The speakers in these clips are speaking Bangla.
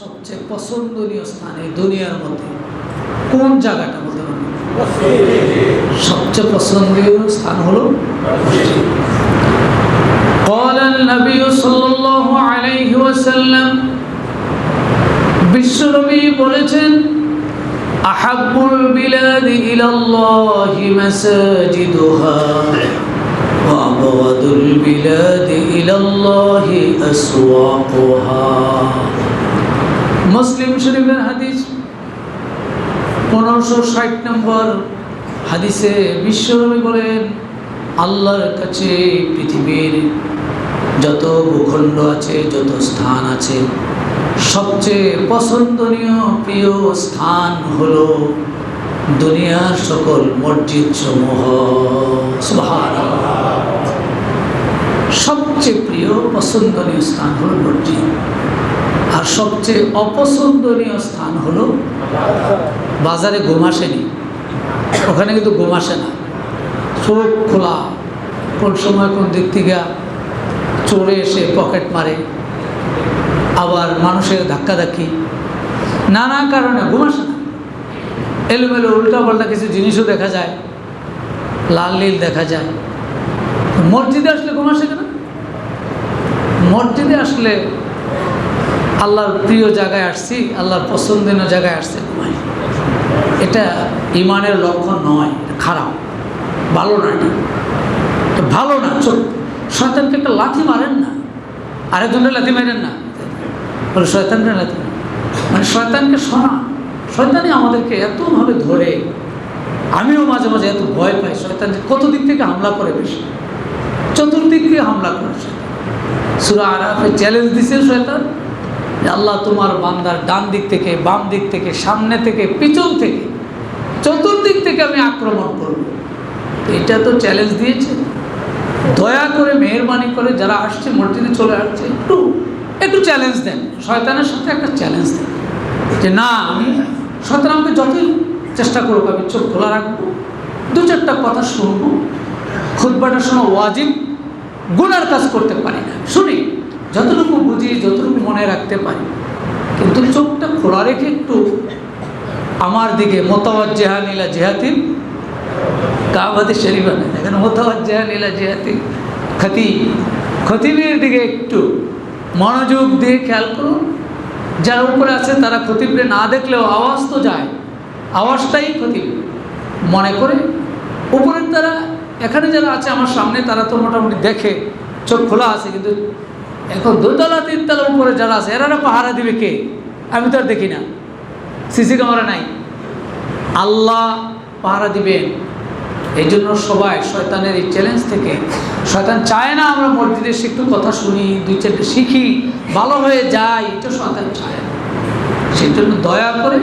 সবচেয়ে পছন্দনীয় স্থান এই দুনিয়ার মধ্যে কোন জায়গাটা বলতে পারবেন? সবচেয়ে পছন্দনীয় স্থান হলো মসজিদ। قال النبي صلى الله عليه وسلم বিশ্বনবী বলেছেন আহাব্বুল বিলাদি ইলাল্লাহি মাসাজিদুহা ওয়া আবগাদুল বিলাদি ইলাল্লাহি আসওয়াকুহা। মুসলিম শরীফের হাদিস 1560 নম্বর হাদিসে বিশ্বনবী বলেন আল্লাহর কাছে পৃথিবীর যত ভূখণ্ড আছে, যত স্থান আছে, সবচেয়ে পছন্দনীয় প্রিয় স্থান হলো দুনিয়ার সকল মসজিদ সমূহ। সুবহানাল্লাহ। সবচেয়ে প্রিয় পছন্দনীয় স্থান হলো মসজিদ, আর সবচেয়ে অপছন্দনীয় স্থান হলো বাজারে ঘুম আসেনি, ওখানে কিন্তু ঘুম আসে না, চোখ খোলা, কোন সময় কোন দিক থেকে চোরে এসে পকেট মারে, আবার মানুষের ধাক্কাধাক্কি, নানা কারণে ঘুম আসে না। এলোমেলো উল্টা পাল্টা কিছু জিনিসও দেখা যায়, লাল নীল দেখা যায়। মসজিদে আসলে ঘুম আসে কেন? মসজিদে আসলে আল্লাহর প্রিয় জায়গায় আসছি, আল্লাহর পছন্দনীয় জায়গায় আসছে ঘুমাই। এটা ইমানের লক্ষণ নয়, এটা খারাপ, ভালো না, এটা ভালো না। শয়তানকে একটা লাথি মারেন না, আরেকজনের লাথি মারেন না, বলে শয়তানকে লাথি মানে শয়তানকে শোনা। শয়তানই আমাদেরকে এতভাবে ধরে, আমিও মাঝে মাঝে এত ভয় পাই। শয়তান কত দিক থেকে হামলা করে, বেশি চতুর্দিক থেকে হামলা করে। সূরা আরাফে চ্যালেঞ্জ দিছে শয়তান যে আল্লাহ তোমার বান্দার ডান দিক থেকে, বাম দিক থেকে, সামনে থেকে, পিছন থেকে, চতুর্দিক থেকে আমি আক্রমণ করব। এটা তো চ্যালেঞ্জ দিয়েছে। দয়া করে মেহেরবানি করে যারা আসছে মসজিদে চলে আসছে, একটু চ্যালেঞ্জ দেন, শয়তানের সাথে একটা চ্যালেঞ্জ দেন যে না, আমি শয়তান আমাকে যতই চেষ্টা করবো আমি চোখ খোলা রাখবো, দু চারটা কথা শুনবো। খুতবাটা শোনা ওয়াজিব, গুনার কাজ করতে পারি না, শুনি, যতটুকু বুঝি, যতটুকু মনে রাখতে পারি, কিন্তু চোখটা খোলা রেখে একটু আমার দিকে মুতাওয়াজ্জিহান ইলা জিহাতিল কাবাতি শরীফা, এখানে মুতাওয়াজ্জিহান ইলা জিহাতিল খতিবের দিকে একটু মনোযোগ দিয়ে খেয়াল করুন। যারা উপরে আছে তারা খতিবরে না দেখলেও আওয়াজ তো যায়, আওয়াজটাই খতিব মনে করে। উপরের তারা এখানে যারা আছে আমার সামনে, তারা তো মোটামুটি দেখে, চোখ খোলা আছে, কিন্তু এখন দোতলা তিনতলা উপরে যারা আছে এরা পাহারা দিবে কে? আমি তো আর দেখি না, সিসি ক্যামেরা নাই, আল্লাহ পাহারা দিবেন। এই জন্য সবাই শয়তানের এই চ্যালেঞ্জ থেকে, শয়তান চায় না আমরা মসজিদে এসে একটু কথা শুনি, দুই চারটে শিখি, ভালো হয়ে যাই, এটা শয়তান চায় না। সেই জন্য দয়া করে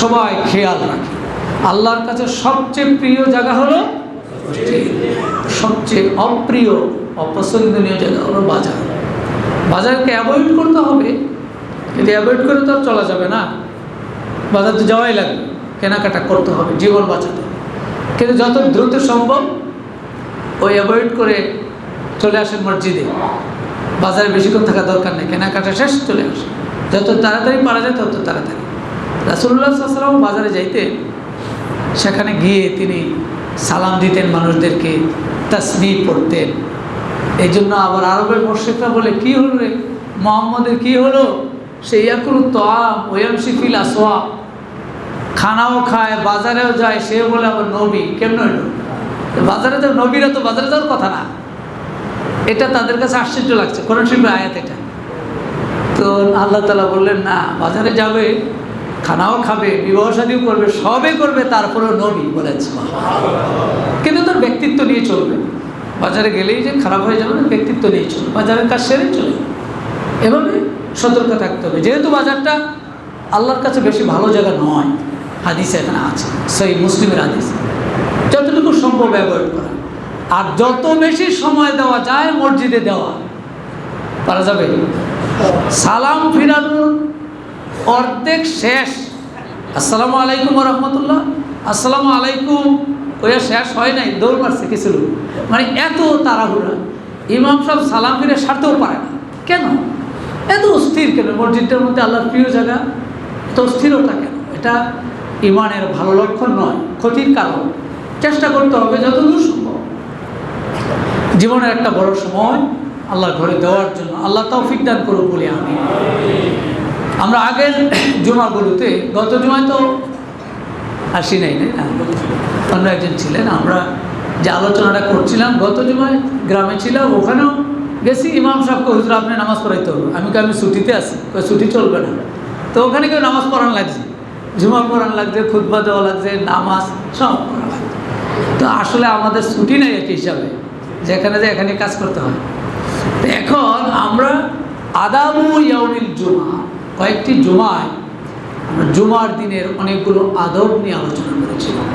সবাই খেয়াল রাখি। আল্লাহর কাছে সবচেয়ে প্রিয় জায়গা হলো মসজিদ, সবচেয়ে অপ্রিয় অপছন্দনীয় জায়গা হলো বাজার। বাজারকে অ্যাভয়েড করতে হবে, কিন্তু অ্যাভয়েড করে তো আর চলা যাবে না, বাজার তো যাওয়াই লাগবে, কেনাকাটা করতে হবে, জীবন বাঁচাতে। কিন্তু যত দ্রুত সম্ভব ওই অ্যাভয়েড করে চলে আসেন মসজিদে, বাজারে বেশিক্ষণ থাকা দরকার নেই, কেনাকাটা শেষ চলে আসে, যত তাড়াতাড়ি পারা যায় তত তাড়াতাড়ি। রাসূলুল্লাহ সাল্লাল্লাহু আলাইহি ওয়াসাল্লাম বাজারে যাইতে, সেখানে গিয়ে তিনি সালাম দিতেন মানুষদেরকে, তাসবিহ পড়তেন। এই জন্য আবার আরবের মুশরিকরা বলে, কি হলো রে মুহাম্মদের, কি হলো? সে ইয়াকুলু তাআম ওয়া ইয়ামশি ফিল আসওয়াক, খানাও খায়, বাজারেও যায়, সে বলে আবার নবী। কেমন হইল? বাজারে তো নবীরা তো বাজারে যাওয়ার কথা না। এটা তাদের কাছে আশ্চর্য লাগছে, কোরআন শরীফের আয়াত এটা। তো আল্লাহ তাআলা বললেন না, বাজারে যাবে, খানাও খাবে, বিবাহ শাদীও করবে, সবই করবে, তারপরেও নবী বলেছে। কিন্তু তার ব্যক্তিত্ব নিয়ে চলবে, বাজারে গেলেই যে খারাপ হয়ে যাবে না, ব্যক্তিত্ব নিয়ে চলবে, বাজারের কাজ সেরেই চলে। এভাবে সতর্ক থাকতে হবে, যেহেতু বাজারটা আল্লাহর কাছে বেশি ভালো জায়গা নয়। হাদিস এখানে আছে, সেই মুসলিমের হাদিস, যতটুকু সম্ভব অ্যাভয়েড করা, আর যত বেশি সময় দেওয়া যায় মসজিদে দেওয়া পারা যাবে। সালাম ফিরানোর অর্ধেক শেষ, আসসালামু আলাইকুম ওয়া রাহমাতুল্লাহ, আসসালামু আলাইকুম ওয়া শেষ হয় নাই, দৌড় মারছে কিছু লোক, মানে এত তাড়াহুড়া, ইমাম সাহেব সালাম ফিরে সারতেও পারে না। কেন? এত অস্থির কেন? মসজিদটার মধ্যে আল্লাহর প্রিয় জায়গা, এত অস্থিরতা কেন? এটা ইমানের ভালো লক্ষণ নয়, ক্ষতির কারণ। চেষ্টা করতে হবে যতদূর সম্ভব জীবনের একটা বড় সময় আল্লাহর ঘরে দেওয়ার জন্য। আল্লাহ তৌফিক দান করুক বলি আমি। আমরা আগের জুমাগুলোতে, গত জুমায় তো আসি নাই, না অন্য একজন ছিলেন, আমরা যে আলোচনাটা করছিলাম গত জুমায় গ্রামে ছিলাম, ওখানেও গেছি। ইমাম সাহেবকে হুজুর আপনি নামাজ পড়াইতে হবে। আমি ছুটিতে আছি, ছুটি চলবে না। তো ওখানে কেউ নামাজ পড়ানো লাগছে, জুমা পড়ানো লাগছে, খুতবা দেওয়া লাগছে, নামাজ সব পড়া লাগছে। তো আসলে আমাদের ছুটি নেই এক হিসাবে, যেখানে যে এখানে কাজ করতে হয়। তো এখন আমরা আদাবু ইয়াউমিল জুমা, কয়েকটি জুমায় আমরা জুমার দিনের অনেকগুলো আদব নিয়ে আলোচনা করেছিলাম।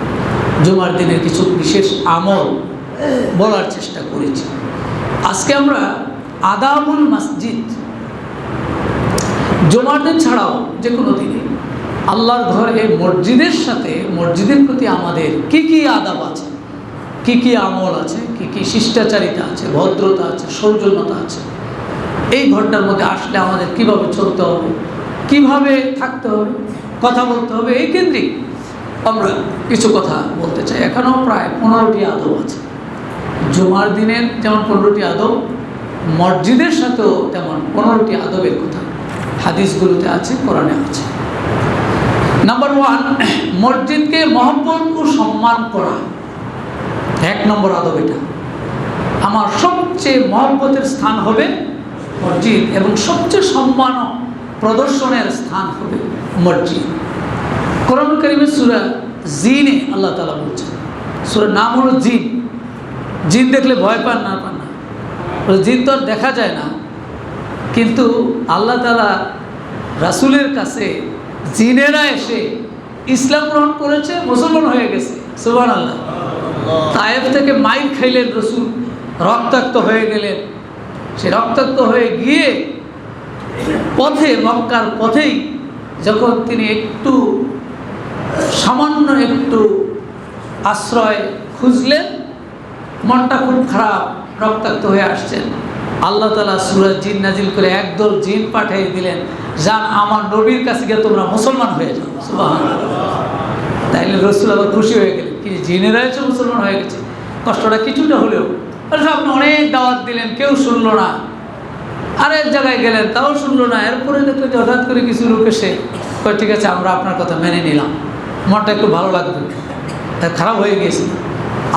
জুমার দিনের কিছু বিশেষ আমল বলার চেষ্টা করেছি। আজকে আমরা আদাবুল মসজিদ, জুমার দিন ছাড়াও যে কোনো দিনে আল্লাহর ঘর এই মসজিদের সাথে, মসজিদের প্রতি আমাদের কি কি আদাব আছে, কি কি আমল আছে, কি কি শিষ্টাচারিতা আছে, ভদ্রতা আছে, সৌজন্যতা আছে, এই ঘরটার মধ্যে আসলে আমাদের কিভাবে চলতে হবে, কিভাবে থাকতে হবে, কথা বলতে হবে, এই কেন্দ্রিক আমরা কিছু কথা বলতে চাই। এখানেও প্রায় 15টি আদব আছে। জুমার দিনের যেমন 15টি আদব, মসজিদের সাথেও তেমন 15টি আদবের কথা হাদিসগুলোতে আছে, কোরআনে আছে। নাম্বার 1, মসজিদকে মহব্বত ও সম্মান করা। 1 নম্বর আদব এটা। আমার সবচেয়ে মহব্বতের স্থান হবে মসজিদ এবং সবচেয়ে সম্মান প্রদর্শনের স্থান হবে মসজিদ। কোরআন কারীমের সূরা জিনে আল্লাহ তাআলা বলছেন, সূরার নাম হলো জিন। জিন দেখলে ভয় পান না? জিন তো আর দেখা যায় না, কিন্তু আল্লাহ তাআলা রাসূলের কাছে জিনেরা এসে ইসলাম গ্রহণ করেছে, মুসলমান হয়ে গেছে। সুবহানাল্লাহ। তায়েফ থেকে মাইর খাইলেন রাসূল, রক্তাক্ত হয়ে গেলেন। সে রক্তাক্ত হয়ে গিয়ে পথে, মক্কার পথেই যখন তিনি একটু সামান্য একটু আশ্রয় খুঁজলেন, মনটা খুব খারাপ, রক্তাক্ত হয়ে আসছেন। আল্লাহ তাআলা সূরা জিন নাজিল করে একদল জিন পাঠিয়ে দিলেন, যান আমার নবীর কাছে গিয়ে তোমরা মুসলমান হয়ে যাও। সুবহানাল্লাহ। তাইলে রাসূল আবার খুশি হয়ে গেলেন, কি জিনেরা এসে মুসলমান হয়ে গেছে, কষ্টটা কিছুটা হলেও। আপনি অনেক দাওয়াত দিলেন, কেউ শুনলো না। আরেক জায়গায় গেলেন, তাও শুনলো না। এরপরে দেখলেন যে হঠাৎ করে কিছু লোক এসে কয় ঠিক আছে আমরা আপনার কথা মেনে নিলাম, মনটা একটু ভালো লাগবে। তা খারাপ হয়ে গিয়েছিল।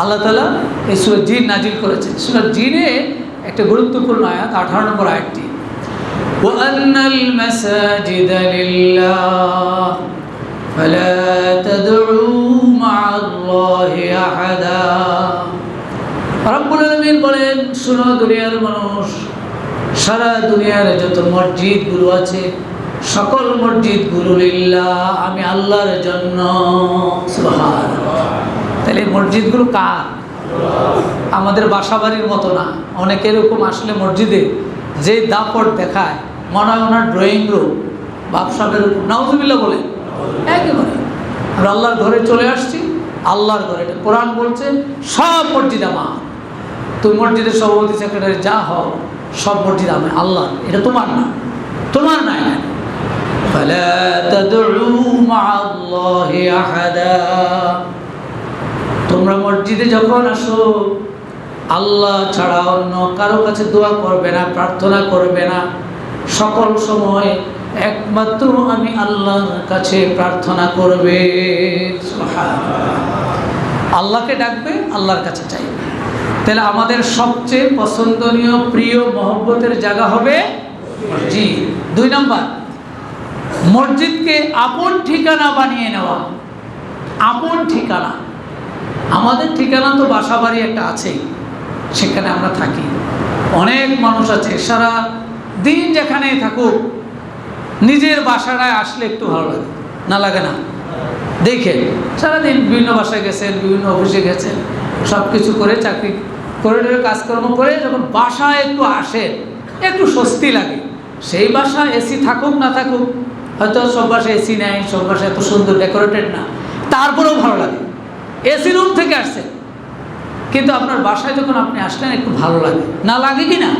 আল্লাহ তাআলা এই সূরা জিন নাজিল করেছেন। সূরা জিনে একটা গুরুত্বপূর্ণ আয়াত, 18 নম্বর আয়াতটি, ওয়ান্নাল মাসাজিদা লিল্লাহ ফালা তাদউ মা'আল্লাহি আহাদা। রব্বুল আলামিন বলেন, শুনো দুনিয়ার মানুষ, সারা দুনিয়ার যত মসজিদগুলো আছে সকল মসজিদগুলো লিল্লাহ, আমি আল্লাহর জন্য। সুবহানাল্লাহ। তাহলে মসজিদগুলো কার? আমাদের বাসা বাড়ির মতো না। অনেকে এরকম আসলে মসজিদে যে দাপট দেখায় মনে হয় ওনার ড্রয়িং রুম, বাপসাবের রূপ। নাউজুবিল্লাহ বলে একেবারে আমরা আল্লাহর ঘরে চলে আসছি। আল্লাহর ঘরে, এটা কোরআন বলছে সব মসজিদ আমার। তুমি মসজিদের সভাপতি, সেক্রেটারি যা হও, সব মসজিদ আমি আল্লাহ, এটা তোমার না, তোমার নাই। ফালা তাদউ মা'আল্লাহি আহাদা। তোমরা মসজিদে যখন আসো আল্লাহ ছাড়া অন্য কারো কাছে দোয়া করবে না, প্রার্থনা করবে না। সকল সময় একমাত্র আমি আল্লাহর কাছে প্রার্থনা করবে। সুবহানাল্লাহ। আল্লাহকে ডাকবে, আল্লাহর কাছে চাইবে। তাহলে আমাদের সবচেয়ে পছন্দনীয়, প্রিয়, মহব্বতের জায়গা হবে মসজিদ। 2 নম্বর, মসজিদকে আপন ঠিকানা বানিয়ে নেওয়া। আপন ঠিকানা, আমাদের ঠিকানা তো বাসা বাড়ি একটা আছেই, সেখানে আমরা থাকি। অনেক মানুষ আছে সারা দিন যেখানেই থাকুক, নিজের বাসাটায় আসলে একটু ভালো লাগে না? লাগে না? দেখেন সারাদিন বিভিন্ন বাসায় গেছেন, বিভিন্ন অফিসে গেছেন, সব কিছু করে চাকরি করে কাজকর্ম করে যখন বাসায় একটু আসেন, একটু স্বস্তি লাগে। সেই বাসা এসি থাকুক না থাকুক, হয়তো সব বাসায় এসি নেই, সব বাসায় এত সুন্দর ডেকোরেটেড না, তারপরেও ভালো লাগে। এসি রুম থেকে আসছেন, কিন্তু আপনার বাসায় যখন আপনি আসলেন একটু ভালো লাগে না? লাগে কি না?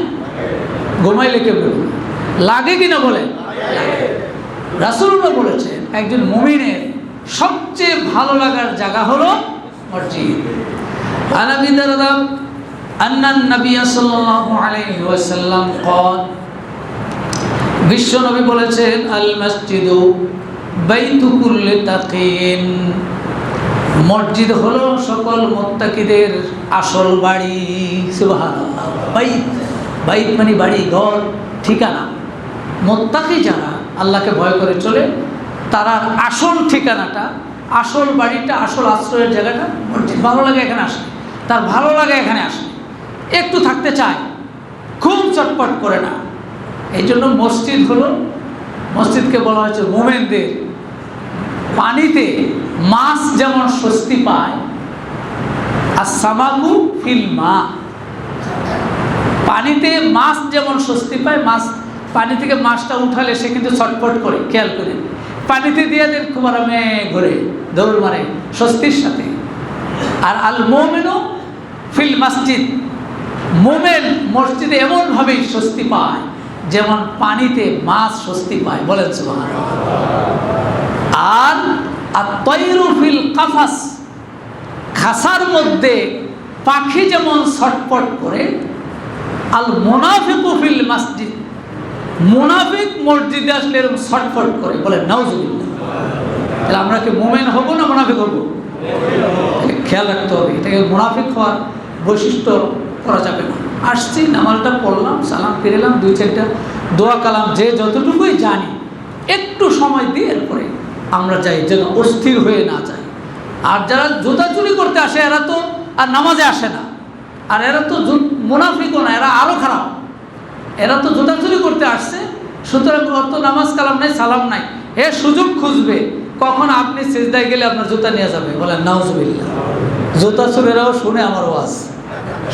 ঘুমাইলে কেউ লাগে কিনা বলেন? রাসূলুল্লাহ বলেছেন একজন মুমিনের সবচেয়ে ভালো লাগার জায়গা হলো মসজিদ। আন আবি দারদা আন্না নবী সাল্লাল্লাহু আলাইহি ওয়াসাল্লাম قال বিশ্ব নবী বলেছেন আল মসজিদু বাইতু কুল্লি তাকিন, মসজিদ হলো সকল মুত্তাকিদের আসল বাড়ি। সুবহানাল্লাহ। বাইত, বাইত মানে বাড়ি, ঘর, ঠিকানা। মুত্তাকি যারা আল্লাহকে ভয় করে চলে তারা আসল ঠিকানাটা, আসল বাড়িটা, আসল আশ্রয়ের জায়গাটা মসজিদ। ভালো লাগে এখানে আসে, তার ভালো লাগে এখানে আসে, একটু থাকতে চায়, খুব চটপট করে না। এই জন্য মসজিদ হলো, মসজিদকে বলা হয়েছে মোমেনদের। পানিতে মাছ যেমন স্বস্তি পায়, আর সামাকু ফিল মা, পানিতে মাছ যেমন স্বস্তি পায়, মাছ পানি থেকে মাছটা উঠালে সে কিন্তু ছটফট করে, খেয়াল করে পানিতে দিয়ে দেন, খুব আরামে ঘুরে দৌড় মারে স্বস্তির সাথে। আর আল মোমেনও ফিল মসজিদ, মোমেন মসজিদে এমনভাবেই স্বস্তি পায় যেমন পানিতে মাছ স্বস্তি পায়। বলেন সুবহানাল্লাহ। আর আত-তায়রু ফিল কাফাস, খাসার মধ্যে পাখি যেমন ছটফট করে, আল মুনাফিকু ফিল মসজিদ, মুনাফিক মসজিদে আসলে এরকম ছটফট করে। বলেন নাউজুবিল্লাহ। তাহলে আমরা কি মুমিন হব না মুনাফিক হব? খেয়াল রাখতে হবে, এটাকে মুনাফিক হওয়ার বৈশিষ্ট্য করা যাবে না। আসছি, নামাজটা পড়লাম, সালাম ফিরেলাম, দুই চারটা দোয়া কালাম যে যতটুকুই জানি একটু সময় দিয়ে এরপরে আমরা যাই, যেন অস্থির হয়ে না যায়। আর যারা জুতা চুরি করতে আসে এরা তো আর নামাজে আসে না, আর এরা তো মুনাফিকও না, এরা আরও খারাপ। এরা তো জুতা চুরি করতে আসছে, সুতরাং অত নামাজ কালাম নাই, সালাম নাই, এ সুযোগ খুঁজবে কখন আপনি সিজদায় গেলে আপনার জুতা নিয়ে যাবে। বলেন নাউজুবিল্লাহ। জুতা চোরেরাও শুনে আমার ওয়াজ,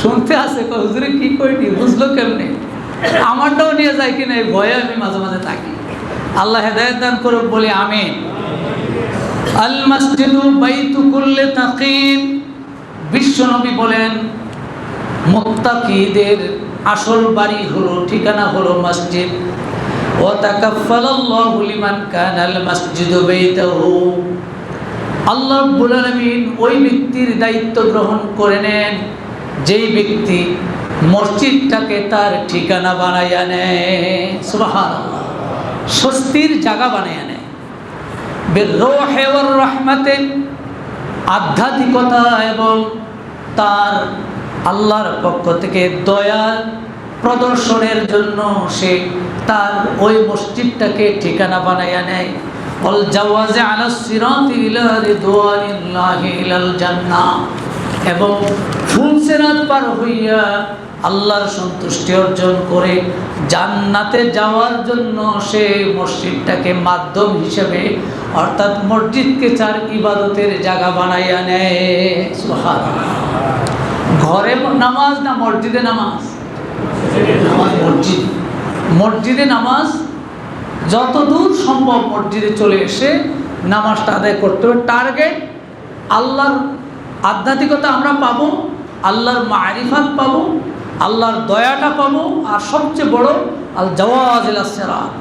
শুনতে আসে, হুজুরে কি করিনি, বুঝলো কেমনে, আমারটাও নিয়ে যায় কিনা এই ভয়ে আমি মাঝে মাঝে থাকি। আল্লাহ হেদায়েত দান করুক, বলি আমিন। আল মসজিদু বাইতু কুল্লি তাকিন, বিশ্বনবী বলেন মুত্তাকিদের আসল বাড়ি হলো, ঠিকানা হলো মসজিদ। ওয়া তাকাফফালাল্লাহু লিমান কানাল মসজিদু বাইতাহু, আল্লাহ রাব্বুল আলামিন ওই ব্যক্তির দায়িত্ব গ্রহণ করে নেন যেই ব্যক্তি মসজিদটাকে তার ঠিকানা বানাইয়া নেয়। সুবহানাল্লাহ। স্বস্তির জায়গা বানাইয়া নেয়। বিররূহি ওয়ার রাহমাতে, আধ্যাত্মিকতা এবং তার আল্লাহর পক্ষ থেকে দয়া প্রদর্শনের জন্য সে তার ওই মসজিদটাকে ঠিকানা বানাইয়া নেয়। ওয়াল জাওয়াজি আলাস সিরাতি ইলা রিদওয়ানিল্লাহি ইলাল জান্নাহ, এবং ফুলসিরাত পার হইয়া আল্লাহর সন্তুষ্টি অর্জন করে জান্নাতে যাওয়ার জন্য সে মসজিদটাকে মাধ্যম হিসেবে, অর্থাৎ মসজিদকে তার ইবাদতের জায়গা বানাইয়া নেয়। সুবহানাল্লাহ। ঘরে নামাজ না মসজিদে নামাজ? নামাজ মসজিদ, মসজিদে নামাজ যতদূর সম্ভব মসজিদে চলে এসে নামাজটা আদায় করতে হবে। টার্গেট আল্লাহর আধ্যাত্মিকতা আমরা পাবো, আল্লাহর মারিফাত পাবো, আল্লাহর দয়াটা পাবো, আর সবচেয়ে বড় আল জাওয়াজ ইলা সিরাত,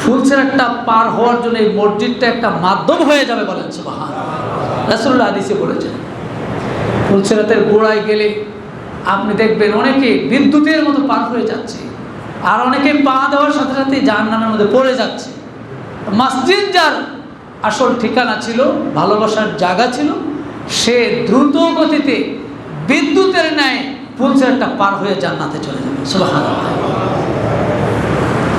ফুলসিরাতটা পার হওয়ার জন্য এই মসজিদটা একটা মাধ্যম হয়ে যাবে। বলেন সুবহানাল্লাহ। রাসূলুল্লাহ হাদিসে বলেছেন ফুলসিরাতের গোড়ায় গেলে আপনি দেখবেন অনেকে বিদ্যুতের মতো পার হয়ে যাচ্ছে, আর অনেকে পা দেওয়ার সাথে সাথে জাহান্নামের মধ্যে পড়ে যাচ্ছে। মসজিদ যার আসল ঠিকানা ছিল, ভালোবাসার জায়গা ছিল, সে দ্রুত গতিতে বিদ্যুতের ন্যায় ফুলসিরাতটা পার হয়ে জান্নাতে চলে যাবে। সুবহানাল্লাহ।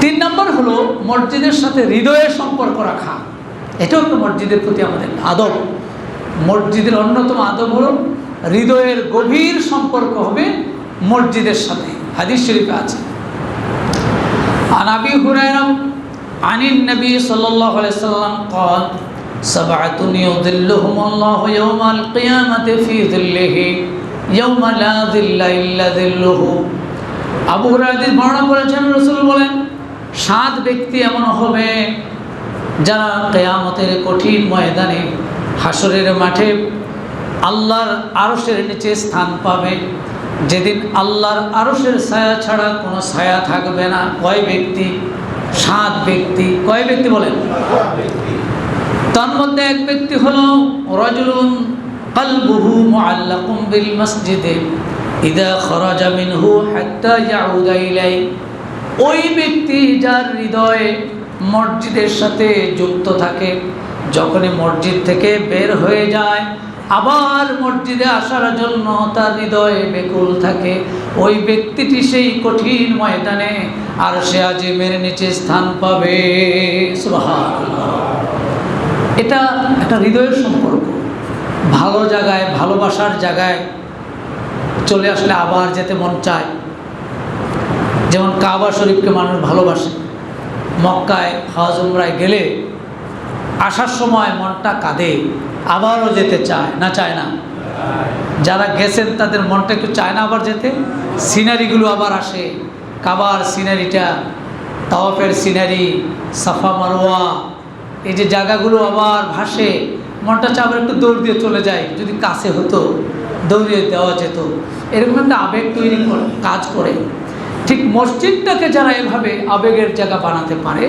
3 নম্বর হলো মসজিদের সাথে হৃদয়ের সম্পর্ক রাখা। এটাও একটা মসজিদের প্রতি আমাদের আদব। মসজিদের অন্যতম আদব হলো হৃদয়ের গভীর সম্পর্ক হবে মসজিদের সাথে। হাদিস শরীফে আছে, আন আবি হুরায়রা আনিন নবী সাল্লাল্লাহু আলাইহি ওয়াসাল্লাম قال سبعة يظلهم الله يوم القيامة في ظله يوم لا ظل إلا ظله। আবু হুরায়রা বর্ণনা করেছেন, রাসূল বলেন 7 ব্যক্তি এমন হবে যারা কিয়ামতের কঠিন ময়দানে, হাসরের মাঠে আল্লাহর আরশের নিচে স্থান পাবে, যেদিন আল্লাহর আরশের ছায়া ছাড়া কোনো ছায়া থাকবে না। কয় ব্যক্তি? 7 ব্যক্তি। কয় ব্যক্তি বলেন? তার মধ্যে এক ব্যক্তি হলো রাজুলুন কলবুহু মুআল্লাকুম বিল মসজিদে ইদা খরাজা মিনহু হাত্তা ইয়াউদা ইলাই। ওই ব্যক্তি যার হৃদয় মসজিদের সাথে যুক্ত থাকে, যখনই মসজিদ থেকে বের হয়ে যায় আবার মসজিদে আসার জন্য তার হৃদয়ে বেকুল থাকে, ওই ব্যক্তিটি সেই কঠিন ময়দানে আরশে আজিমের নিচে স্থান পাবে। সুবহানাল্লাহ। এটা একটা হৃদয়ের সম্পর্ক। ভালো জায়গায়, ভালোবাসার জায়গায় চলে আসলে আবার যেতে মন চায়। যেমন কাবা শরীফকে মানুষ ভালোবাসে, মক্কায় হজ উমরায় গেলে আসার সময় মনটা কাঁদে, আবারও যেতে চায় না, চায় না? যারা গেছেন তাদের মনটা একটু চায় না আবার যেতে? সিনারিগুলো আবার আসে, কাবার সিনারিটা, তাওয়াফের সিনারি, সাফা মারওয়া, এই যে জায়গাগুলো আবার ভাসে, মনটা চায় আবার একটু দৌড় দিয়ে চলে যায়, যদি কাছে হতো দৌড়িয়ে দেওয়া যেত। এরকম একটা আবেগ তৈরি কাজ করে। ঠিক মসজিদটাকে যারা এভাবে আবেগের জায়গা বানাতে পারে,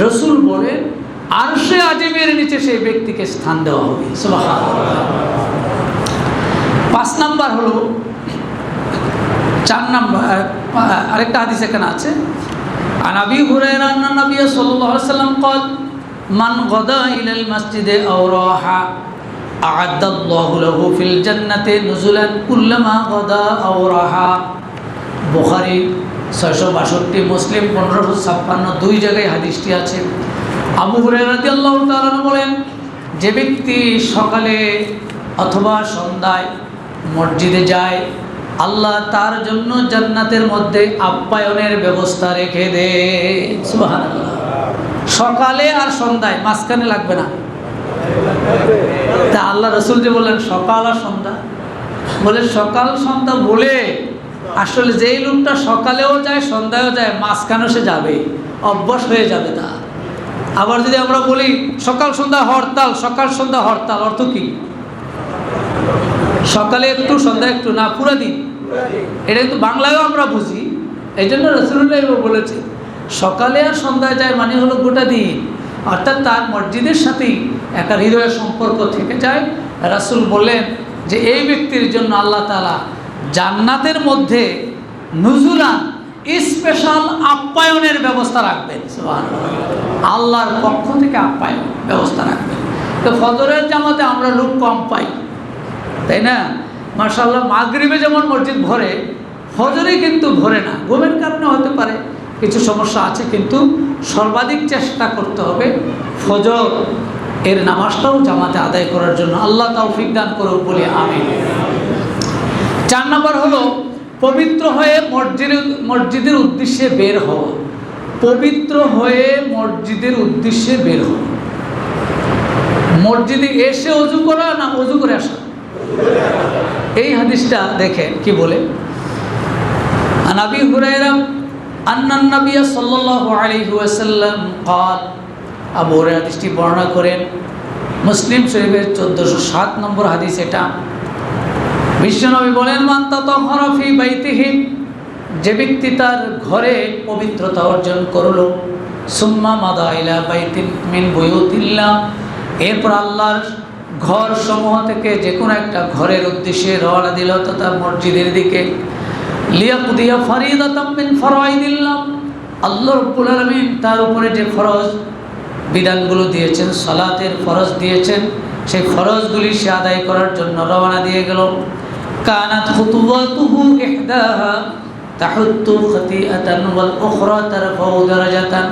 রসুল বলে আরশে আজিমের নিচে সেই ব্যক্তিকে স্থান দেওয়া হবে। সুবহানাল্লাহ। 5 নাম্বার হলো, 4 নাম্বার আরেকটা হাদিস এখানে আছে। আন আবি হুরায়রা আন্না নবী সাল্লাল্লাহু আলাইহি ওয়াসাল্লাম قال মান গাদা ইলাল মসজিদে আও রাহা আ'আদাল্লাহু লাহু ফিল জান্নাতি নুজুলান কুল্লামা গাদা আও রাহা। বুখারী 662, মুসলিম 1556, 2 জায়গায় হাদিসটি আছে। আবু হুরায়রা রাদিয়াল্লাহু তাআলা বলেন, যে ব্যক্তি সকালে অথবা সন্ধ্যায় মসজিদে যায়, আল্লাহ তার জন্য জান্নাতের মধ্যে আপ্যায়নের ব্যবস্থা রেখে দেন। সুবহানাল্লাহ। সকালে আর সন্ধ্যায়, মাঝখানে লাগবে না। তা আল্লাহ রসুল যে বললেন সকাল আর সন্ধ্যা, বলে সকাল সন্ধ্যা বলে আসলে যেই লোকটা সকালেও যায় সন্ধ্যায়ও যায়, মাঝখানেও সে যাবে, অভ্যাস হয়ে যাবে তা। আবার যদি আমরা বলি সকাল সন্ধ্যা হরতাল, সকাল সন্ধ্যা হরতাল, অর্থ কি? সকালে একটু সন্ধ্যা একটু, না পুরো দিন। এটা কিন্তু বাংলায়ও আমরা বুঝি, এই জন্য রাসূলুল্লাহ বলেছে সকালে আর সন্ধ্যায় যায় মানে হলো গোটা দিন, অর্থাৎ তার মসজিদের সাথেই একটা হৃদয়ের সম্পর্ক থেকে যায়। রাসূল বললেন যে এই ব্যক্তির জন্য আল্লাহ তাআলা জান্নাতের মধ্যে নুজুলান, স্পেশাল আপ্যায়নের ব্যবস্থা রাখবেন। সুবহানাল্লাহ। আল্লাহর পক্ষ থেকে আপ্যায়ন ব্যবস্থা রাখবেন। তো ফজরের জামাতে আমরা লোক কম পাই, তাই না? মাশাআল্লাহ, মাগরিবে যেমন মসজিদ ভরে, ফজরে কিন্তু ভরে না। ঘুমের কারণে হতে পারে, কিছু সমস্যা আছে, কিন্তু সর্বাধিক চেষ্টা করতে হবে ফজর এর নামাজটাও জামাতে আদায় করার জন্য। আল্লাহ তৌফিক দান করুক বলি আমিন। 4 নম্বর হলো পবিত্র হয়ে মসজিদের উদ্দেশ্যে বের হওয়া। পবিত্র হয়ে মসজিদের উদ্দেশ্যে বের হওয়া, মসজিদে এসে ওযু করা না ওযু করে আসা? এই হাদিসটা দেখেন কি বলে। আন আবি হুরায়রা আন্না নবী সাল্লাল্লাহু আলাইহি ওয়াসাল্লাম قال, আবু হুরায়রা হাদিসটি বর্ণনা করেন, মুসলিম শরীফের 1407 নম্বর হাদিস এটা। বিশ্বনবী বলেন, মান তাতাহহারা ফি বাইতিহি, যে ব্যক্তি তার ঘরে পবিত্রতা অর্জন করলো, সুম্মা মাদা ইলা বাইতিন মিন বুয়ুতিল্লাহ, এরপর আল্লাহর ঘর সমূহ থেকে যে কোনো একটা ঘরের উদ্দেশ্যে রওনা দিল তথা মসজিদের দিকে, লিয়াকুদিয়া ফারিদাতাম মিন ফারাইদিল্লাহ, আল্লাহ রাব্বুল আলামিন তার উপরে যে ফরজ বিধানগুলো দিয়েছেন, সালাতের ফরজ দিয়েছেন, সেই ফরজগুলি সে আদায় করার জন্য রওনা দিয়ে গেল। কানাত খুতুওয়াতুহু ইহদাহা তাহুত্তু খাতিআতান ওয়াল উখরা তারফাউ দারাজাতান।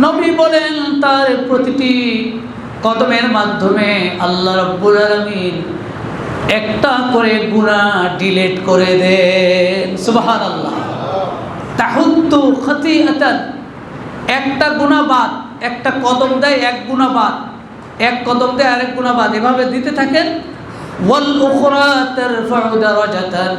নবী বলেন তার প্রতিটি কদমের মাধ্যমে আল্লাহ রাব্বুল আলামিন একটা করে গুনাহ ডিলিট করে দেন। সুবহানাল্লাহ। তাহুত্তু খাতিআতান, একটা গুনাহ বাদ, একটা কদম দেয় এক গুনাহ বাদ, এক কদম দেয় আরেক গুনাহ বাদ, এভাবে দিতে থাকেন। ওয়াল উখরা তারফাউ দারাজাতান,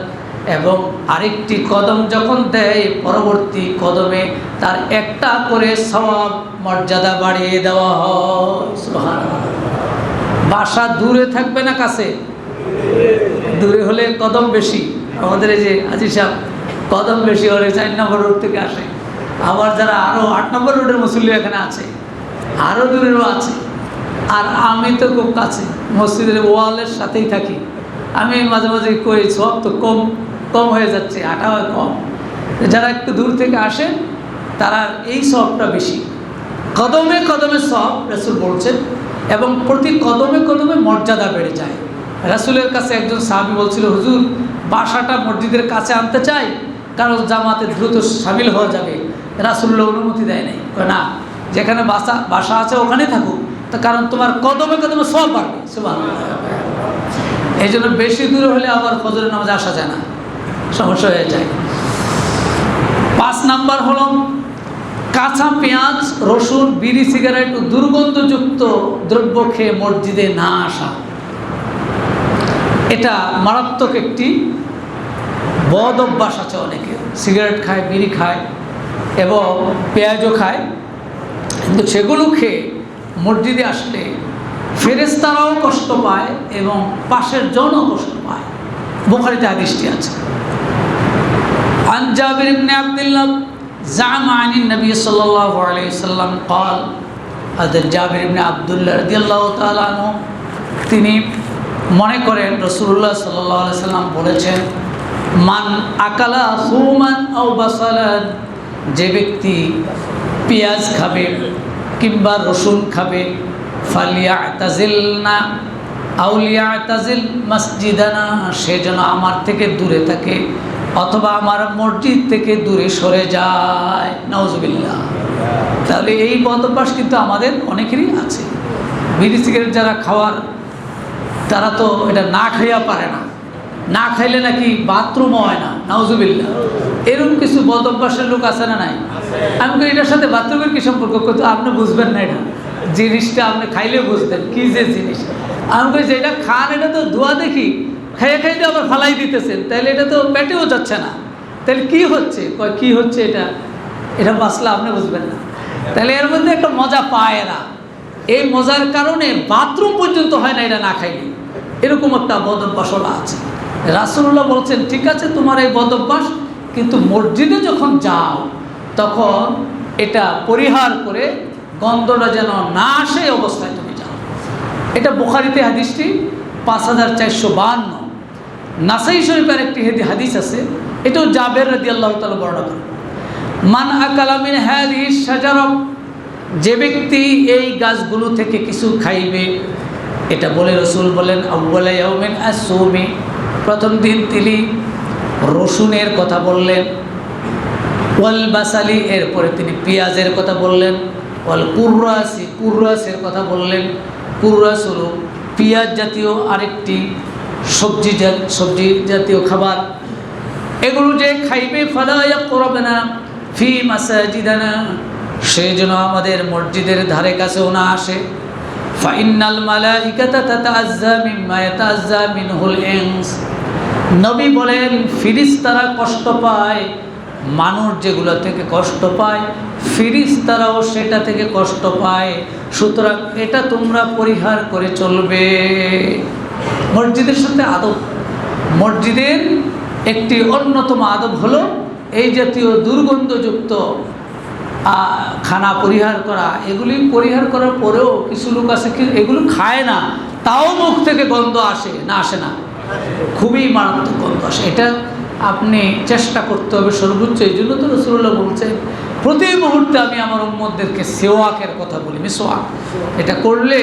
এবং আরেকটি কদম যখন দেয় পরবর্তী কদমে তার একটা করে সওয়াব মর্যাদা বাড়িয়ে দেওয়া হয়। সুবহানাল্লাহ। বাসা দূরে থাকবে না কাছে? দূরে হলে কদম বেশি। আমাদের এই যে আজি সাহেব কদম বেশি হলে 4 নম্বর রোড থেকে আসে, আবার যারা আরও 8 নম্বর রোডের মুসল্লি এখানে আছে, আরও দূরেরও আছে। আর আমি তো খুব কাছে, মসজিদের ওয়ালের সাথেই থাকি। আমি মাঝে মাঝে কই সব তো কম কম হয়ে যাচ্ছে, আটা হয় কম। যারা একটু দূর থেকে আসেন তারা এই সবটা বেশি, কদমে কদমে সব রাসূল বলছেন, এবং প্রতি কদমে কদমে মর্যাদা বেড়ে যায়। রাসূলের কাছে একজন সাহাবী বলছিল, হুজুর বাসাটা মসজিদের কাছে আনতে চাই, কারণ জামাতে দ্রুত সামিল হওয়া যাবে। রাসূলুল্লাহ অনুমতি দেয় নাই, না, যেখানে বাসা আছে ওখানেই থাকুক, তা কারণ তোমার কদমে কদমে সব বাড়বে। সুবহানাল্লাহ। এই জন্য বেশি দূরে হলে আবার ফজরের নামাজে আসা যায় না, সমস্যা হয়ে যায়। 5 নাম্বার হলো কাঁচা পেঁয়াজ, রসুন, বিড়ি, সিগারেট ও দুর্গন্ধযুক্ত দ্রব্য খেয়ে মসজিদে না আসা। এটা মারাত্মক একটি বদ অভ্যাস আছে অনেকে, সিগারেট খায়, বিড়ি খায় এবং পেঁয়াজও খায়, কিন্তু সেগুলো খেয়ে মসজিদে আসলে ফেরেশতারাও কষ্ট পায় এবং পাশের জনও কষ্ট পায়। বুখারীতে হাদিসটি আছে। عن جابر بن عبد الله زعم عن النبي صلى الله عليه وسلم قال هذا جابر بن عبد الله رضي الله تعالى عنه তিনি মনে করেন রাসূলুল্লাহ সাল্লাল্লাহু আলাইহি সাল্লাম বলেছেন, মান আকালা সুমান আও বাসালান, যে ব্যক্তি পেঁয়াজ খাবে কিংবা রসুন খাবে, ফালিয়াতাজিলনা আও লিয়াতাজিল মসজিদানা, সে যেন আমার থেকে দূরে থাকে অথবা আমার মসজিদ থেকে দূরে সরে যায়। নাউজুবিল্লাহ। তাহলে এই বদ অভ্যাস কিন্তু আমাদের অনেকেরই আছে। বিড়ি সিগারেট যারা খাওয়ার, তারা তো এটা না খাইয়া পারে না, না খাইলে নাকি বাথরুমও হয় না। নাউজুবিল্লাহ। এরকম কিছু বদ অভ্যাসের লোক আছে না নাই? আমি কই এটার সাথে বাথরুমের কি সম্পর্ক? কিন্তু আপনি বুঝবেন না, এটা জিনিসটা আপনি খাইলে বুঝবেন কি যে জিনিস। আমি কই যে এটা খান, এটা তো ধোয়া দেখি, খাইয়ে খাইতে আবার ফালাই দিতেছেন, তাহলে এটা তো পেটেও যাচ্ছে না, তাহলে কি হচ্ছে? কয় কি হচ্ছে এটা, এটা মাসলা আপনি বুঝবেন না। তাহলে এর মধ্যে একটা মজা পায় এরা, এই মজার কারণে বাথরুম পর্যন্ত হয় না এটা না খাইলে। এরকম একটা বদ অভ্যাস আছে। রাসূলুল্লাহ বলছেন, ঠিক আছে তোমার এই বদ অভ্যাস, কিন্তু মসজিদে যখন যাও তখন এটা পরিহার করে গন্ধটা যেন না আসে এই অবস্থায় তুমি যাও। এটা বুখারীতে হাদিসটি 5452। নাসাই শরীফের একটি হাদিস আছে, এটাও জাবের রাদিয়াল্লাহু তাআলা বর্ণনা করেন। মান আকালা মিন হাযিহিশ শাজারা, যে ব্যক্তি এই গাছগুলো থেকে কিছু খাইবে, এটা বলে রাসূল বলেন, আউয়ালা ইয়াউমিন আসুমি, প্রথম দিন তিনি রসুনের কথা বললেন, ওয়াল বাসালি, এরপরে তিনি পেঁয়াজের কথা বললেন, ওয়াল কুররাসি, কুররাসের কথা বললেন। কুররাস হলো পেঁয়াজ জাতীয় আরেকটি সবজি জাতীয় খাবার। এগুলো যে খাইবে, ফালা ইয়াকরাবনা ফি মাসাজিদানা, সে যেন আমাদের মসজিদের ধারে কাছেও না আসে। ফাইন্নাল মালাইকাতা তাতাআজ্জা মিম্মা ইয়াতাআজ্জা মিনহুল ইনস, নবী বলেন ফেরেশতারা কষ্ট পায়, মানুষ যেগুলো থেকে কষ্ট পায় ফেরেশতারাও সেটা থেকে কষ্ট পায়, সুতরাং এটা তোমরা পরিহার করে চলবে। মসজিদের সাথে আদব, মসজিদের একটি অন্যতম আদব হলো এই জাতীয় দুর্গন্ধযুক্ত খানা পরিহার করা। এগুলি পরিহার করার পরেও কিছু লোক আছে কি এগুলো খায় না, তাও মুখ থেকে গন্ধ আসে না, আসে না, খুবই মারাত্মক গন্ধ আসে। এটা আপনি চেষ্টা করতে হবে সর্বোচ্চ। এই জন্য তো রাসূলুল্লাহ বলছেন, প্রতি মুহূর্তে আমি আমার উম্মতদেরকে সিওয়াকের কথা বলি, মিসওয়াক। এটা করলে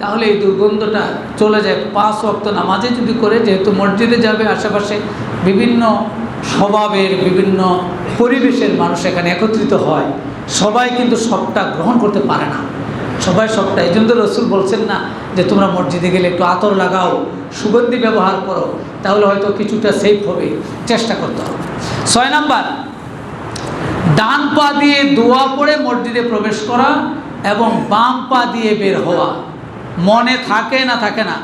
তাহলে এই দুর্গন্ধটা চলে যায়। 5 ওয়াক্ত নামাজে যদি করে, যেহেতু মসজিদে যাবে, আশেপাশে বিভিন্ন স্বভাবের বিভিন্ন পরিবেশের মানুষ এখানে একত্রিত হয়, সবাই কিন্তু সবটা গ্রহণ করতে পারে না, সবাই সবটা। এই জন্য রাসূল বলছেন না যে তোমরা মসজিদে গেলে একটু আতর লাগাও, সুগন্ধি ব্যবহার করো, তাহলে হয়তো কিছুটা সেফ হবে, চেষ্টা করতে হবে। 6 নাম্বার, ডান পা দিয়ে দোয়া পড়ে মসজিদে প্রবেশ করা এবং বাম পা দিয়ে বের হওয়া। মনে থাকে না, থাকে না,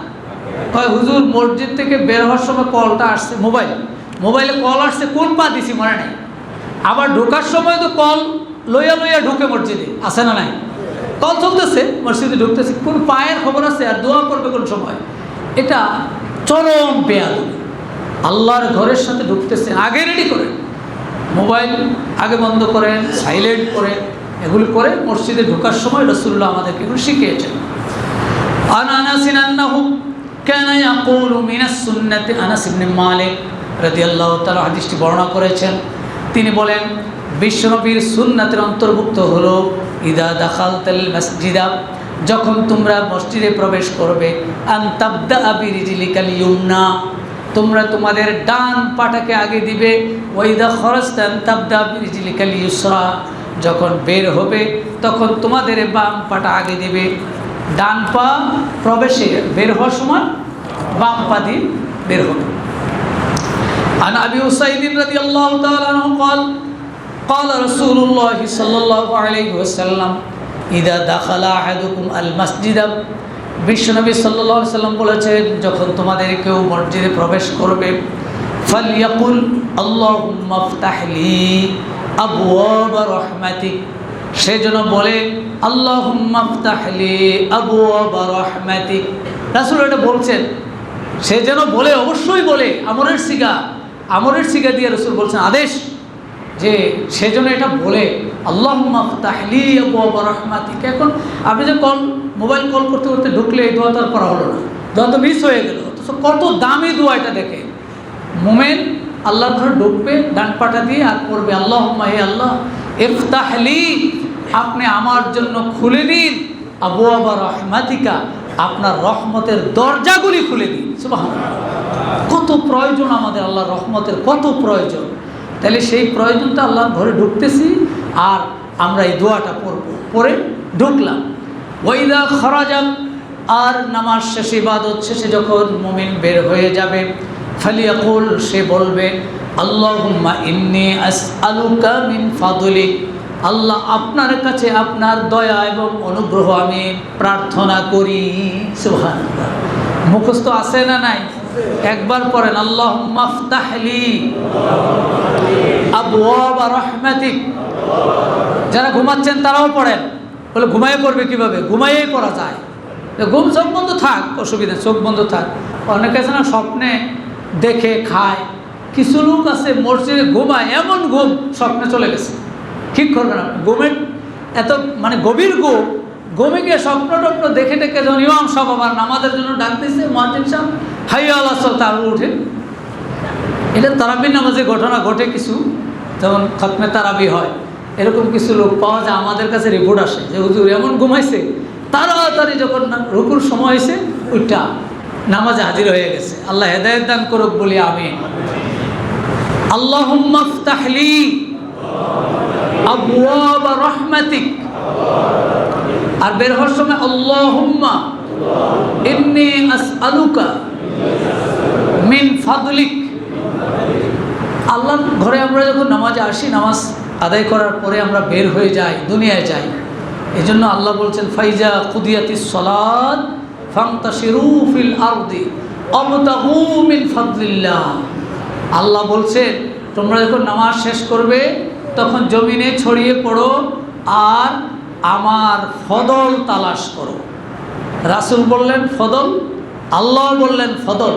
কয় হুজুর মসজিদ থেকে বের হওয়ার সময় কলটা আসছে, মোবাইলে কল আসছে, কোন পা দিছি মনে নেই, আবার ঢোকার সময় তো কল লইয়া ঢুকে মসজিদে, আসে না নাই, কল চলতেছে, মসজিদে ঢুকতেছে, কোন পায়ের খবর আছে, আর দোয়া করবে কোন সময়। এটা চরম বেয়াদবি। আল্লাহর ঘরের সাথে ঢুকতেছে, আগে রেডি করেন, মোবাইল আগে বন্ধ করেন, সাইলেন্ট করে, এগুলি করে মসজিদে ঢোকার সময় রাসূলুল্লাহ আমাদেরকে এগুলো শিখিয়েছেন। আন আনাস আন্নাহু কানা ইয়াকুলু মিনাস সুন্নাতি, আনাস ইবনে মালিক রাদিয়াল্লাহু তাআলা হাদিসটি বর্ণনা করেছেন। তিনি বলেন বিশ্বনবীর সুন্নাতের অন্তর্ভুক্ত হলো ইদা দাখালতাল মসজিদা, যখন তোমরা মসজিদে প্রবেশ করবে, আন তাবদা বিরিজলিকাল ইউমনা, তোমরা তোমাদের ডান পাটাকে আগে দিবে, ওয়াইদা খরাজতা আন তাবদা বিরিজলিকাল ইউসরা, যখন বের হবে তখন তোমাদের বাম পাটা আগে দিবে। ডান পা প্রবেশে বের হওয়ার সময় বাম পা দিয়ে বের হবে। عن أبي أسيد رضي الله تعالى عنه قال قال رسول الله صلى الله عليه وسلم إذا دخل أحدكم المسجد, বিশ্বনবী সাল্লাল্লাহু আলাইহি ওয়াসাল্লাম বলেছেন যখন তোমাদের কেউ মসজিদে প্রবেশ করবে, ফালইয়াকুল আল্লাহুম্মা ইফতাহ লি আবওয়াব রাহমাতিক, সে যেন বলে আল্লাহুম্মা ইফতাহ লি আবওয়াব রাহমাতিক। রাসূল এটা বলছেন, সে যেন বলে, অবশ্যই বলে, আমরের সিগা দিয়ে রাসূল বলছেন আদেশ যে সে যেন এটা বলে আল্লাহুম্মা ইফতাহ লি আবওয়াব রাহমাতিক। এখন আপনি যে মোবাইল কল করতে করতে ঢুকলে এই দোয়া তো আর করা হলো না, দোয়া তো মিস হয়ে গেল। তো কত দামি দোয়া এটা, দেখে মুমিন আল্লাহর ঘরে ঢুকবে ডান পাটা দিয়ে আর পড়বে আল্লাহুম্মা, হে আল্লাহ, ইফতাহ লি, আপনি আমার জন্য খুলে দিন, আবওয়াব রাহমাতিকা, আপনার রহমতের দরজাগুলি খুলে দিন। সুবহানাল্লাহ, কত প্রয়োজন আমাদের আল্লাহর রহমতের, কত প্রয়োজন। তাহলে সেই প্রয়োজনটা আল্লাহর ঘরে ঢুকতেছি আর আমরা এই দোয়াটা পড়বো, পড়ে ঢুকলাম। ওয়াইদা খরাজা, আর নামাজ শেষে ইবাদত শেষে যখন মুমিন বের হয়ে যাবে, ফালিয়াকুল, সে বলবে আল্লাহুম্মা ইন্নী আসআলুকা মিন ফাদলিক, আল্লাহ আপনার কাছে আপনার দয়া এবং অনুগ্রহ আমি প্রার্থনা করি। সুবহানাল্লাহ, মুখস্থ আছে না নাই? একবার পড়েন আল্লাহুম্মা ইফতাহ লি আবওয়াব রাহমাতিক। যারা ঘুমাচ্ছেন তারাও পড়েন, বলে ঘুমাইয়ে পড়বে কিভাবে? ঘুমাইয়েই পড়া যায়, ঘুম চোখ বন্ধ থাক, অসুবিধা, চোখ বন্ধ থাক। অনেকে আছে না স্বপ্নে দেখে খায়, কিছু লোক আছে মসজিদে ঘুমায়, এমন ঘুম স্বপ্নে চলে গেছে। ঠিক করবেন আপনি, ঘুমের এত মানে গভীর ঘুমে গিয়ে স্বপ্ন টপ্ন দেখে দেখে যখন ইমাম সাহেব আবার নামাজের জন্য ডাক দিচ্ছে, মুয়াজ্জিন সাহেব হাইয়া আলাস সালাত, তার উঠে। এটা তারাবির নামাজে ঘটনা ঘটে কিছু, যেমন খতমে তারাবি হয়, এরকম কিছু লোক পাওয়া যায়, আমাদের কাছে রিপোর্ট আসে যে হুজুর এমন ঘুমাইছে, তাড়াতাড়ি যখন রুকুর সময় হয়েছে ওইটা নামাজে হাজির হয়ে গেছে। আল্লাহ হেদায়েত দান করুক বলি আমিন। আল্লাহুম্মা ইফতাহ লি আবওয়াব রাহমাতিক, আর বের হওয়ার সময় আল্লাহুম্মা ইন্নী আসআলুকা মিন ফাদলিক। আল্লাহর ঘরে আমরা যখন নামাজে আসি, নামাজ আদায় করার পরে আমরা বের হয়ে যাই, দুনিয়ায় যাই, এজন্য আল্লাহ বলছেন ফাইজা কুদিয়াতিস সালাত ফান্তাশিরু ফিল আরদি ওয়াবতাগু মিন ফাদলিল্লাহ। আল্লাহ বলছেন তোমরা যখন নামাজ শেষ করবে তখন জমিনে ছড়িয়ে পড়ো আর আমার ফদল তালাশ করো। রাসূল বললেন ফদল, আল্লাহ বললেন ফদল।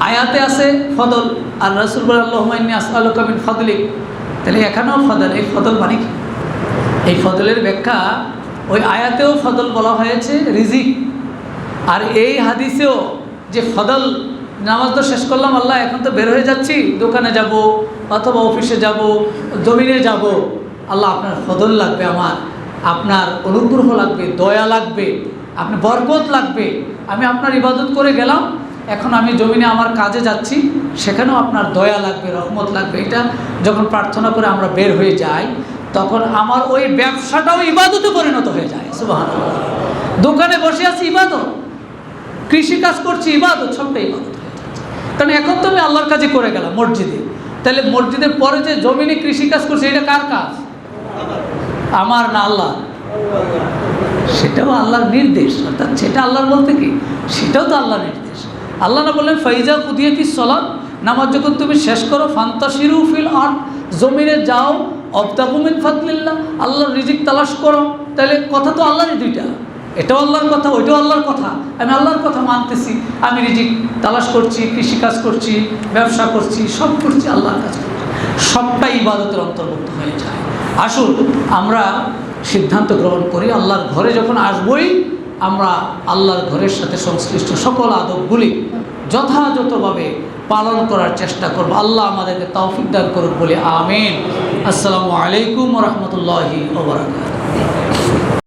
আয়াতে আছে ফদল আর রাসূল বললেন আল্লাহুম্মা ইন্নী আসআলুকা মিন ফাদলিক। তাহলে এখানেও ফদল, এই ফদল মানে কি? এই ফদলের ব্যাখ্যা, ওই আয়াতেও ফদল বলা হয়েছে রিজিক, আর এই হাদিসেও যে ফদল, নামাজ তো শেষ করলাম আল্লাহ, এখন তো বের হয়ে যাচ্ছি, দোকানে যাব অথবা অফিসে যাব, জমিনে যাব, আল্লাহ আপনার ফদল লাগবে, আমার আপনার অনুগ্রহ লাগবে, দয়া লাগবে, আপনি বরকত লাগবে। আমি আপনার ইবাদত করে গেলাম, এখন আমি জমিনে আমার কাজে যাচ্ছি, সেখানেও আপনার দয়া লাগবে, রহমত লাগবে। এটা যখন প্রার্থনা করে আমরা বের হয়ে যাই তখন আমার ওই ব্যবসাটাও ইবাদতে পরিণত হয়ে যায়। সুবহানাল্লাহ, দোকানে বসে আছি ইবাদত, কৃষিকাজ করছি ইবাদত, সবটাই ইবাদত হয়ে যাচ্ছে। কারণ এখন তো আমি আল্লাহর কাজে করে গেলাম মসজিদে, তাহলে মসজিদের পরে যে জমিনে কৃষিকাজ করছি এটা কার কাজ? আমার না আল্লাহ? সেটাও আল্লাহর নির্দেশ, অর্থাৎ সেটা আল্লাহর বলতে কি, সেটাও তো আল্লাহর নির্দেশ। আল্লাহ না বললেন ফাইজা কুদিয়াতিস সালাত, নামাজ যখন তুমি শেষ করো ফান্তাশিরু ফিল আরদ, জমিনে যাও, ওয়াবতাগু মিন ফাদলিল্লাহ, আল্লাহর রিজিক তালাশ করো। তাহলে কথা তো আল্লাহরই দুইটা, এটাও আল্লাহর কথা, ওইটাও আল্লাহর কথা। আমি আল্লাহর কথা মানতেছি, আমি রিজিক তালাশ করছি, কৃষিকাজ করছি, ব্যবসা করছি, সব করছি, আল্লাহর কাজ করছি। সবটাই ইবাদতের অন্তর্ভুক্ত হয়ে যায়। আসুন আমরা সিদ্ধান্ত গ্রহণ করি, আল্লাহর ঘরে যখন আসবই আমরা আল্লাহর ঘরের সাথে সংশ্লিষ্ট সকল আদবগুলি যথাযথভাবে পালন করার চেষ্টা করব। আল্লাহ আমাদেরকে তৌফিক দান করুন বলে আমিন। আসসালামু আলাইকুম ওয়া রাহমাতুল্লাহি ওয়া বারাকাতুহু।